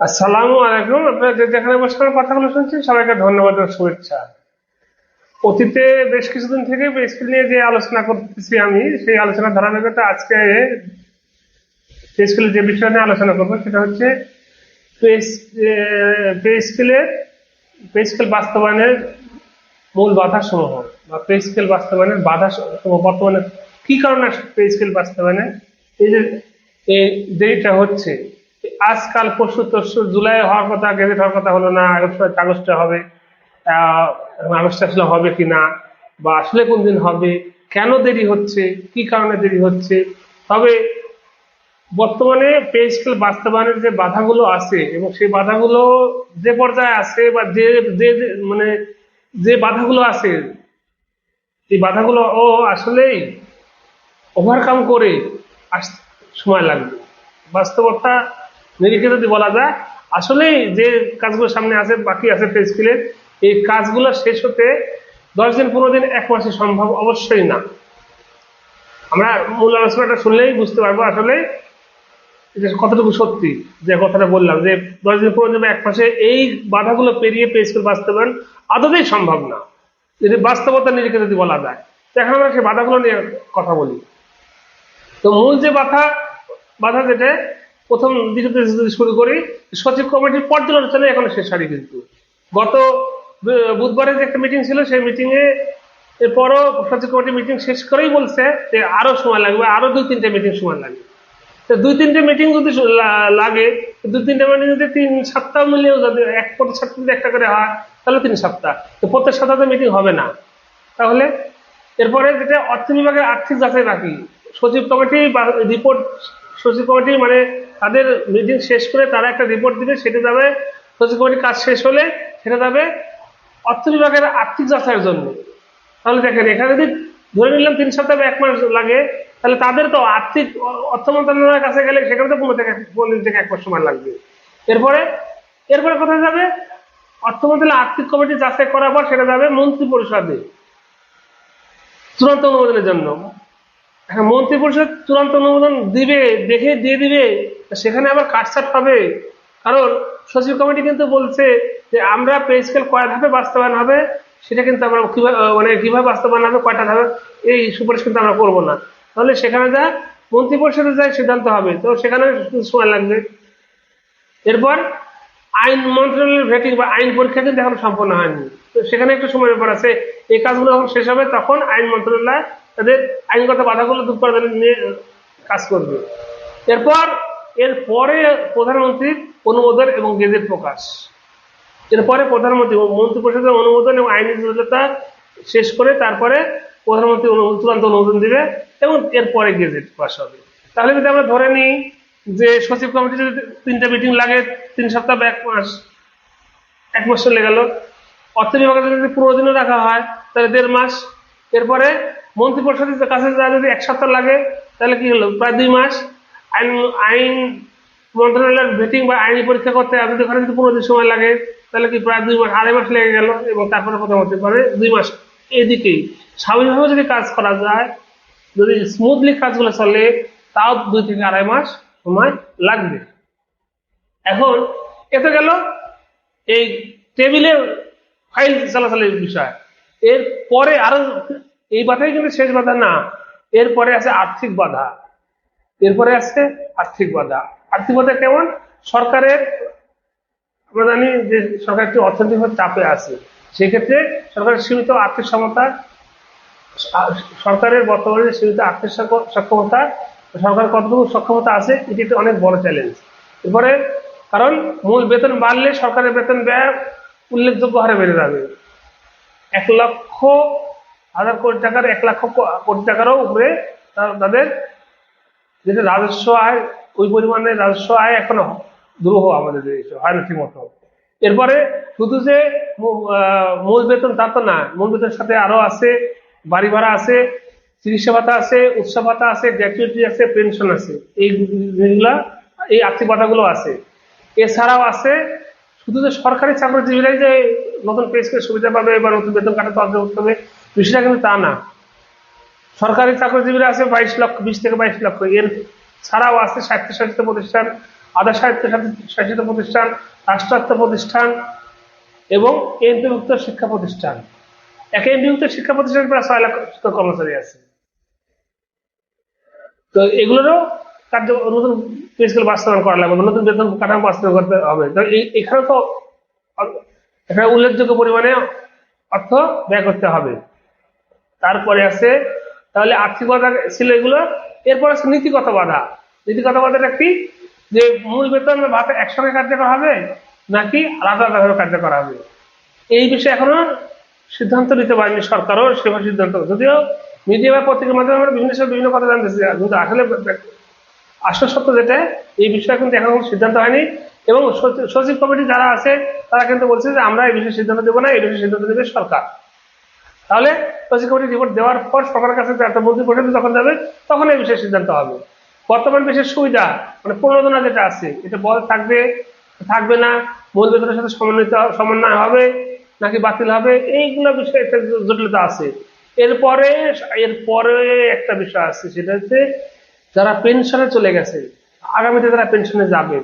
আসসালামু আলাইকুম। আপনারা যে যেখানে বসে আমার কথাগুলো শুনছেন সবাইকে ধন্যবাদ ও শুভেচ্ছা। অতীতে বেশ কিছুদিন থেকে পে স্কেল নিয়ে যে আলোচনা করতেছি আমি, সেই আলোচনার ধারাবাহিকতা আজকে পে স্কেলের যে বিষয় নিয়ে আলোচনা করবো সেটা হচ্ছে পে পে স্কেলের পে স্কেল বাস্তবায়নের মূল বাধা সমূহ বা পে স্কেল বাস্তবায়নের বাধা সমূহ বর্তমানে কি কারণে পে স্কেল বাস্তবায়নে এই যে এই দেরিটা হচ্ছে। আজকাল পরশু তরশু জুলাই হওয়ার কথা, গেজেট হওয়ার কথা হলো না, আগস্টে হবে। আহ আগস্টে আসলে হবে কিনা বা আসলে কোন দিন হবে, কেন দেরি হচ্ছে, কি কারণে দেরি হচ্ছে। তবে বর্তমানে পে স্কেল বাস্তবায়নের যে বাধাগুলো আছে এবং সেই বাধাগুলো যে পর্যায়ে আছে বা যে যে যে- মানে যে বাধাগুলো আছে, এই বাধাগুলো ও আসলেই ওভারকাম করে আসতে সময় লাগবে। বাস্তবতা নিরিখে যদি বলা যায়, আসলেই যে কাজগুলো সামনে আছে, বাকি আছে পে স্কেলের, এই কাজগুলো শেষ হতে 10 দিন, 15 দিন, 1 মাসে সম্ভব অবশ্যই না। আমরা মূল আলোচনাটা শুনলেই বুঝতে পারবো আসলে এটা কতটুকু সত্যি। যে কথাটা বললাম যে 10 দিন, 15 দিন, 1 মাসে এই বাধাগুলো পেরিয়ে পে স্কেল বাস্তবায়ন আদতেই সম্ভব না, যদি বাস্তবতা নিরিখে যদি বলা যায়। তো এখন আমরা সেই বাধাগুলো নিয়ে কথা বলি। তো মূল যে বাধা বাধা যেটা, প্রথম দিকে যদি শুরু করি, সচিব কমিটির পর্যালোচনা এখনো শেষ হয়নি। কিন্তু গত বুধবারে যে একটা মিটিং ছিল, সেই মিটিং এ এরপরও সচিব কমিটি মিটিং শেষ করেই বলছে যে আরো সময় লাগবে, আরো 2-3টে মিটিং সময় লাগবে। তো 2-3টে মিটিং যদি লাগে, 2-3টে মিটিং যদি 3 সপ্তাহ মিলিয়েও যদি প্রতি সপ্তাহে যদি একটা করে হয়, তাহলে 3 সপ্তাহ। তো প্রত্যেক সপ্তাহে মিটিং হবে না। তাহলে এরপরে যেটা অর্থ বিভাগের আর্থিক যাচাই বাকি, সচিব কমিটি বা রিপোর্ট, সচিব কমিটি মানে তাদের মিটিং শেষ করে তারা একটা রিপোর্ট দিবে, সেটা যাবে সচিব কমিটির কাজ শেষ হলে সেটা যাবে অর্থ বিভাগের আর্থিক যাচাইয়ের জন্য। তাহলে দেখেন, এখানে যদি ধরে নিলাম 3 সপ্তাহ বা 1 মাস লাগে, তাহলে তাদের তো আর্থিক অর্থ মন্ত্রণালয়ের কাছে গেলে সেখানে তো 15 থেকে 1 মাস সময় লাগবে। এরপরে এরপরে কোথায় যাবে? অর্থ মন্ত্রণালয় আর্থিক কমিটি যাচাই করার পর সেটা যাবে মন্ত্রী পরিষদে চূড়ান্ত অনুমোদনের জন্য। হ্যাঁ, মন্ত্রী পরিষদ চূড়ান্ত অনুমোদন দিবে, দেখে দিয়ে দিবে, সেখানে আবার কাটছাট হবে। কারণ সচিব কমিটি কিন্তু বলছে যে আমরা পে স্কেল কয় ধাপে বাস্তবায়ন হবে সেটা কিন্তু আমরা কিভাবে কিভাবে বাস্তবায়ন হবে, কয়টা ধাপে, এই সুপারিশ কিন্তু আমরা করবো না। তাহলে সেখানে যা মন্ত্রী পরিষদে যায় সিদ্ধান্ত হবে, তো সেখানে সময় লাগবে। এরপর আইন মন্ত্রণালয়ের ভেটিং বা আইন পরীক্ষা কিন্তু এখন সম্পন্ন হয়নি, তো সেখানে একটু সময় ব্যাপার আছে। এই কাজগুলো যখন শেষ হবে তখন আইন মন্ত্রণালয় তাদের আইনগত বাধাগুলো দূর করার জন্য নিয়ে কাজ করবে। এরপর এরপরে প্রধানমন্ত্রীর অনুমোদন এবং গেজেট প্রকাশ। এরপরে প্রধানমন্ত্রী মন্ত্রী পরিষদের অনুমোদন এবং আইনি জটিলতা শেষ করে তারপরে প্রধানমন্ত্রী চূড়ান্ত অনুমোদন দিবে এবং এরপরে গেজেট পাস হবে। তাহলে যদি আমরা ধরে নিই যে সচিব কমিটি যদি 3টে মিটিং লাগে, 3 সপ্তাহ বা 1 মাস, 1 মাস চলে গেল। অর্থ বিভাগের যদি 15 দিনও রাখা হয় তাহলে 1.5 মাস। এরপরে মন্ত্রী পরিষদের কাছে যা যদি 1 সপ্তাহ লাগে, তাহলে কি হলো, প্রায় 2 মাস। আইন আইন মন্ত্রণালয়ের ভেটিং বা আইনি পরীক্ষা করতে যদি ওখানে যদি 15 দিন সময় লাগে, তাহলে কি প্রায় 2 মাস, 2.5 মাস লেগে গেল। এবং তারপরে প্রধানমন্ত্রী পারে 2 মাস। এদিকেই স্বাভাবিকভাবে যদি কাজ করা যায়, যদি স্মুথলি কাজগুলো চলে, তাও 2 থেকে 2.5 মাস সময় লাগবে। এখন এতে গেল এই টেবিলের ফাইল চলাচলের বিষয়। এর পরে আরো, এই বাধাই কিন্তু শেষ বাধা না, এরপরে আছে আর্থিক বাধা। এরপরে আছে আর্থিক বাধা। আর্থিক বাধা কেমন? সরকারের, আমরা জানি যে সরকার একটি অর্থনৈতিক চাপে আছে, সেক্ষেত্রে সরকারের সীমিত আর্থিক সক্ষমতা, সরকারের বর্তমানে সীমিত আর্থিক সক্ষমতা, সরকার কতটুকু সক্ষমতা আছে এটি একটি অনেক বড় চ্যালেঞ্জ। এরপরে কারণ মূল বেতন বাড়লে সরকারের বেতন ব্যয় উল্লেখযোগ্য হারে বেড়ে যাবে। 1,00,000 কোটি টাকার 1,00,000 কোটি টাকারও উপরে তাদের যেটা রাজস্ব আয়, ওই পরিমাণে রাজস্ব আয় এখনো দুরূহ আমাদের দেশে, হয় না ঠিক মতো। এরপরে শুধু যে মূল বেতন তা তো না, মূল বেতনের সাথে আরো আছে বাড়ি ভাড়া আছে, চিকিৎসা ভাতা আছে, উৎসব ভাতা আছে, গ্র্যাচুইটি আছে, পেনশন আছে, এইগুলা, এই আর্থিক ভাতাগুলো আছে। এছাড়াও আছে শুধু যে সরকারি চাকরিজীবীরাই যে নতুন পে স্কেল সুবিধা পাবে বা নতুন বেতন কাঠাতে অন্তর্ভুক্ত হবে, বিষয়টা কিন্তু তা না। সরকারি চাকরিজীবীরা আছে 22 লক্ষ, 20 থেকে 22 লক্ষ। এর ছাড়াও আছে স্বায়ত্তশাসিত প্রতিষ্ঠান, আধা শাসিত প্রতিষ্ঠান, রাষ্ট্রায়ত্ত প্রতিষ্ঠান এবং এমপিভুক্ত শিক্ষা প্রতিষ্ঠান। এমপিভুক্ত শিক্ষা প্রতিষ্ঠান প্রায় 6 লাখ শিক্ষক কর্মচারী আছে। তো এগুলোরও নতুন পে স্কেল বাস্তবায়ন করা লাগবে, নতুন বেতন কাঠামো বাস্তবায়ন করতে হবে। তো এখানে তো এখানে উল্লেখযোগ্য পরিমাণে অর্থ ব্যয় করতে হবে। তারপরে আছে, তাহলে আর্থিক বাধা ছিল এগুলো। এরপর আছে নীতিগত বাধা। নীতিগত বাধাটা কি, যে মূল বেতন ভাতা একসঙ্গে কার্যকর হবে নাকি আলাদা আলাদাভাবে কার্যকর হবে, এই বিষয়ে এখনো সিদ্ধান্ত নিতে পারেনি সরকারও। সেভাবে সিদ্ধান্ত, যদিও মিডিয়া বা পত্রিকার মাধ্যমে আমরা বিভিন্ন সময় বিভিন্ন কথা জানতেছি, কিন্তু আসলে আসল সত্য যেটা, এই বিষয়ে কিন্তু এখন সিদ্ধান্ত হয়নি। এবং সচিব কমিটি যারা আছে তারা কিন্তু বলছে যে আমরা এই বিষয়ে সিদ্ধান্ত দেবো না, এই বিষয়ে সিদ্ধান্ত দেবে সরকার। তাহলে সচিব কমিটি রিপোর্ট দেওয়ার পর সরকারের কাছে একটা মন্ত্রী পরিষদ যখন যাবে তখন এই বিষয়ে সিদ্ধান্ত হবে। বর্তমান বিশেষ সুবিধা মানে প্রণোদনা যেটা আছে, এটা বল থাকবে থাকবে না, মূল বেতনের সাথে সমন্বয় হবে নাকি বাতিল হবে, এইগুলো বিষয়ে একটা জটিলতা আছে। এরপরে এরপরে একটা বিষয় আছে, সেটা হচ্ছে যারা পেনশনে চলে গেছে, আগামীতে যারা পেনশনে যাবে,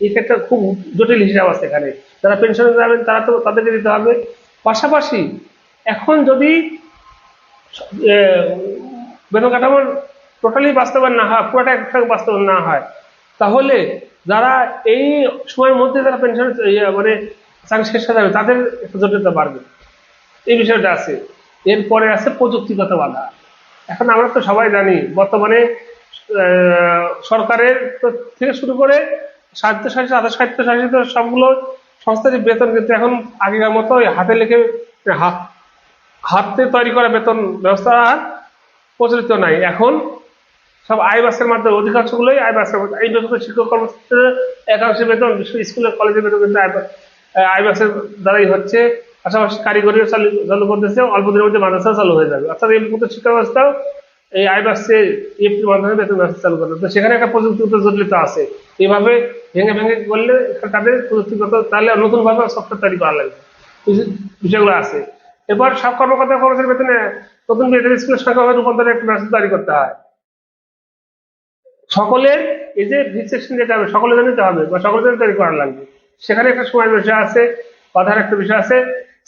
এই ক্ষেত্রে খুব জটিল হিসাব আছে এখানে। যারা পেনশনে যাবেন তারা তো তাদেরকে দিতে হবে। পাশাপাশি এখন যদি বেতন কাঠামোর টোটালি বাস্তবায়ন না হয়, পুরোটা একসাথে বাস্তবায়ন না হয়, তাহলে যারা এই সময়ের মধ্যে যারা পেনশন মানে চাকরি শেষ হয়ে যাবে তাদের একটু জটিলতা বাড়বে, এই বিষয়টা আছে। এরপরে আছে প্রযুক্তিগত বাধা। এখন আমরা তো সবাই জানি বর্তমানে সরকারের থেকে শুরু করে স্বায়ত্তশাসিত আধা স্বায়ত্তশাসিত সবগুলো সংস্থারই বেতন কিন্তু এখন আগেকার মতো হাতে লিখে হাতে তৈরি করা বেতন ব্যবস্থা প্রচলিত নাই। এখন সব আইবাসের মাধ্যমে, অধিকাংশগুলোই আইবাসের মধ্যে। এই বেতন শিক্ষক কর্মচারীদের একাংশের বেতন স্কুলের কলেজের বেতন কিন্তু আইবাসের দ্বারাই হচ্ছে। পাশাপাশি কারিগরিও চালু করতেছে, অল্প দিনের মধ্যে মাদ্রাসা চালু হয়ে যাবে। অর্থাৎ এই শিক্ষা ব্যবস্থাও এই আইবাসে ইএফটির মাধ্যমে বেতন ব্যবস্থা চালু করবে। তো সেখানে একটা প্রযুক্তিগত জটিলতা আছে। এইভাবে ভেঙে ভেঙে করলে তাদের প্রযুক্তিগত, তাহলে নতুন ভাবে সফটওয়্যার তৈরি করা লাগবে, বিষয়গুলো আছে। এরপর সব কর্মকর্তা কর্মচারীর বেতনে নতুন স্কুলের সংখ্যা রূপান্তরের একটা ব্যবস্থা তৈরি করতে হয়। সকলের এই যে ফিক্সেশন যেটা হবে সকলের জন্য নিতে হবে বা সকলের জন্য তৈরি করা লাগবে, সেখানে একটা সময় বিষয় আছে, বাধার একটা বিষয় আছে।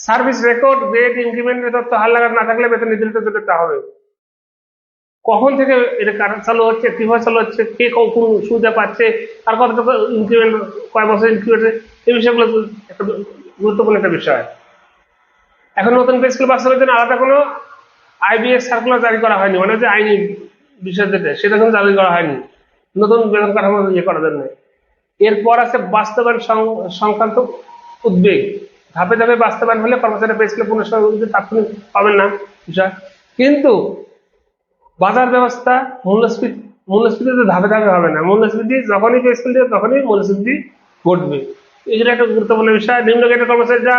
সার্ভিস রেকর্ড, গ্রেড, ইনক্রিমেন্টের তথ্য হালনাগাদ না থাকলে বেতন নির্ধারিত করতে হবে। কখন থেকে এটা চালু হচ্ছে, কিভাবে চালু হচ্ছে, কে কোন সুবিধা পাচ্ছে, আর কতটুকু ইনক্রিমেন্ট, কয় বছর ইনক্রিমেন্ট, এই বিষয়গুলো একটা গুরুত্বপূর্ণ একটা বিষয়। এখন নতুন পে স্কেল বাস্তবায়নের জন্য আলাদা কোনো আইবিএস সার্কুলার জারি করা হয়নি, মানে যে আইনি বিষয় যেটা সেটা কিন্তু জারি করা হয়নি নতুন বেতন কাঠামো করার জন্য। এরপর আছে বাস্তবায়ন সংক্রান্ত উদ্বেগ। ধাপে ধাপে বাস্তবায়ন হলে কর্মচারী পে স্কেল পুনঃ তাৎক্ষণিক পাবেন না বিষয়, কিন্তু বাজার ব্যবস্থা, মূল্যস্ফীতি ধাপে ধাপে হবে না। মূল্যস্ফীতি যখনই পে স্কেল দেবে তখনই মূল্যস্ফীতি ঘটবে, এগুলো একটা গুরুত্বপূর্ণ বিষয়। নিম্ন গ্রেডের কর্মচারীরা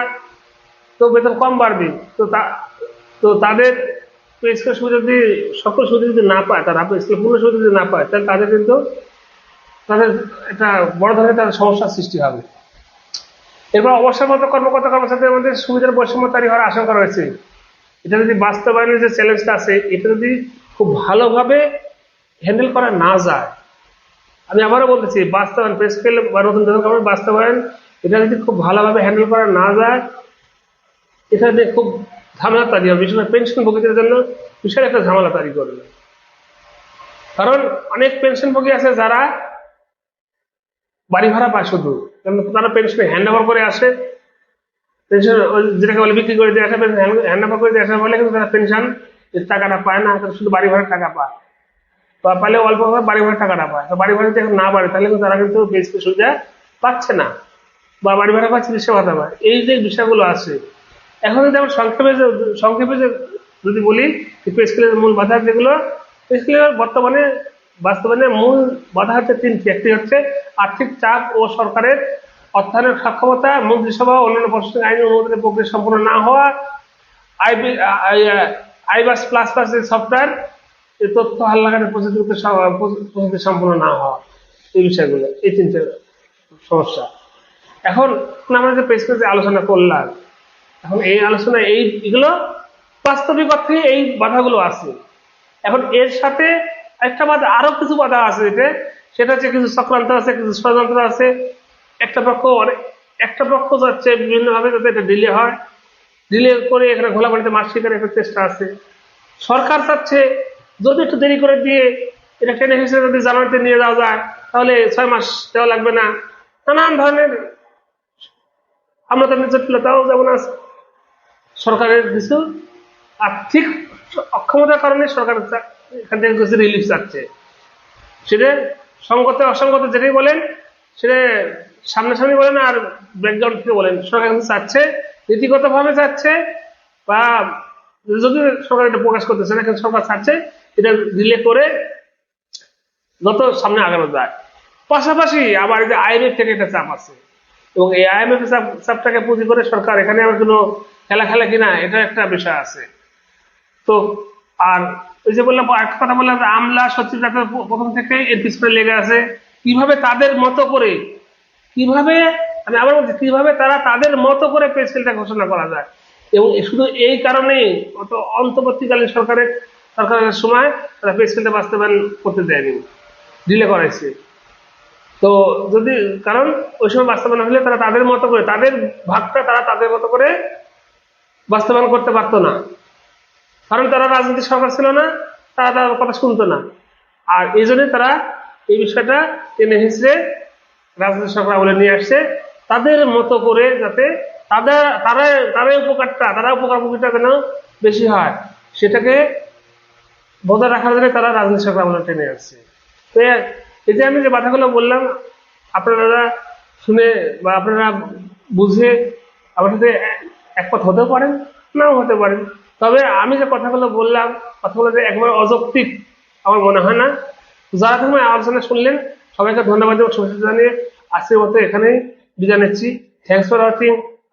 তো বেতন কম বাড়বে, তো তাদের পে স্কেল সুবিধা যদি সকল সুবিধা যদি না পায়, তারা পে স্কেল পূর্ণ সুবিধা যদি না পায়, তাহলে তাদের কিন্তু তাদের একটা বড় ধরনের তাদের সমস্যার সৃষ্টি হবে। এরপর অবসরগত কর্মকর্তা কর্মচারীদের মধ্যে সুবিধার বৈষম্য তৈরি হওয়ার আশঙ্কা রয়েছে। এটা যদি বাস্তবায়নের যে চ্যালেঞ্জটা আছে, এটা যদি খুব ভালোভাবে হ্যান্ডেল করা না যায়, আমি আবারও বলতেছি, বাস্তবায়ন পে স্কেল বা নতুন বেতন কাঠামো বাস্তবায়ন, এটা যদি খুব ভালোভাবে হ্যান্ডেল করা না যায়, এটা নিয়ে খুব ঝামেলা তৈরি হবে, বিশেষ করে পেনশন ভোগীদের জন্য বিশাল একটা ঝামেলা তৈরি করবে। কারণ অনেক পেনশন ভোগী আছে যারা বাড়ি ভাড়া পায় শুধু, তারা পেনশনে হ্যান্ড ওভার করে আসে, পেনশন যেটাকে বলে বিক্রি করে দিয়ে আসে, হ্যান্ড ওভার করে দিয়ে আসে বলে কিন্তু তারা পেনশন টাকাটা পায় না, তারা শুধু বাড়ি ভাড়ার টাকা পায়, বা পাইলে অল্প বাড়ি ভাড়ার টাকাটা পায়। তো বাড়ি ভাড়া যদি এখন না বাড়ে তাহলে কিন্তু তারা কিন্তু বেশ সুবিধা পাচ্ছে না, বা বাড়ি ভাড়া পাচ্ছে, চিকিৎসা ভাতা পায়। এই যে বিষয়গুলো আছে, এখন যদি আমরা সংক্ষেপে যদি বলি, পে স্কেলের মূল বাধা যেগুলো, পে স্কেলের বাস্তবায়নের মূল বাধা হচ্ছে তিনটি। একটি হচ্ছে আর্থিক চাপ ও সরকারের অর্থায়নের সক্ষমতা, মন্ত্রিসভা অন্যান্য প্রশাসনিক আইন অনুমোদনের প্রক্রিয়া সম্পূর্ণ না হওয়া, আইবাস প্লাস প্লাস সফটওয়্যার এই তথ্য হালনাগাদের প্রস্তুতি সম্পূর্ণ না হওয়া, এই বিষয়গুলো, এই তিনটে সমস্যা। এখন আমরা যে পে স্কেল আলোচনা করলাম, এখন এই আলোচনা এইগুলো বাস্তবিক অর্থে এই বাধাগুলো আছে। এখন এর সাথে একটা বাধা, আরো কিছু বাধা আছে, সেটা হচ্ছে কিছু চক্রান্ত আছে, কিছু ষড়যন্ত্র আছে। একটা পক্ষ যাচ্ছে বিভিন্ন ভাবে যাতে এটা ডিলে হয়, ডিলে করে এখানে ঘোলাবাড়িতে মাছ শিকারের একটা চেষ্টা আছে। সরকার চাচ্ছে যদি একটু দেরি করে দিয়ে এটা টেনে হিসেবে যদি জানুয়ারিতে নিয়ে যাওয়া যায় তাহলে 6 মাস দেওয়া লাগবে না। নানান ধরনের আমলাতান্ত্রিক জটিলতাও যেমন আছে। সরকারের কিছু আর্থিক অক্ষমতার কারণে সরকার এখান থেকে কিছু রিলিফ চাচ্ছে। সেটা সঙ্গত অসঙ্গত যেটাই বলেন, সেটা সামনাসামনি বলেন আর ব্যাকগ্রাউন্ড থেকে বলেন, সরকার কিন্তু চাচ্ছে, নীতিগত ভাবে চাচ্ছে, বা যদি সরকার এটা প্রকাশ করতেছে না, কিন্তু সরকার চাচ্ছে এটা রিলে করে যত সামনে আগানো যায়। পাশাপাশি আবার এই যে আইএমএফ থেকে একটা চাপ আছে, এবং এই আইএমএফ চাপটাকে পুঁজি করে সরকার এখানে আবার কোনো খেলা খেলা কিনা, এটা একটা বিষয় আছে। তো আর ওই যে বললাম, একটা কথা বললাম যে আমলা সচিব যাতে প্রথম থেকে এর পিছনে লেগে আছে, কিভাবে তাদের মতো করে, কিভাবে আমি আবার বলছি, কিভাবে তারা তাদের মতো করে পে স্কেলটা ঘোষণা করা যায়। এবং শুধু এই কারণেই অত অন্তর্বর্তীকালীন সরকারের সময় তারা পে স্কেলটা বাস্তবায়ন করতে দেয়নি, ডিলে করাইছে। তো যদি কারণ ওই সময় বাস্তবায়ন হলে তারা তাদের মতো করে, তাদের ভাগটা তারা তাদের মতো করে বাস্তবায়ন করতে পারতো না, কারণ তারা রাজনৈতিক সরকার ছিল না, তারা তার কথা শুনতো না। আর এই জন্য তারা এই বিষয়টা টেনে হিসেবে রাজনৈতিক সরকার বলে নিয়ে আসছে, তাদের মতো করে, যাতে তারাই উপকারটা যেন বেশি হয়, সেটাকে বজায় রাখার জন্য তারা রাজনৈতিক সরকার বলে টেনে আসছে। তো এই যে আমি যে কথাগুলো বললাম, আপনারা শুনে বা আপনারা বুঝে আমার সাথে একমত হতেও পারেন, নাও হতে পারেন। তবে আমি যে কথাগুলো বললাম, কথাগুলো যে একবার অযৌক্তিক আমার মনে হয় না। যারা তুমি আলোচনা শুনলেন সবাইকে ধন্যবাদ এবং শুভেচ্ছা জানিয়ে আজকের মতো এখানেই বিদায় নিচ্ছি। Thanks for watching.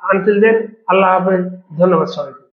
Until then, আল্লাহ হাফেজ। ধন্যবাদ সবাইকে।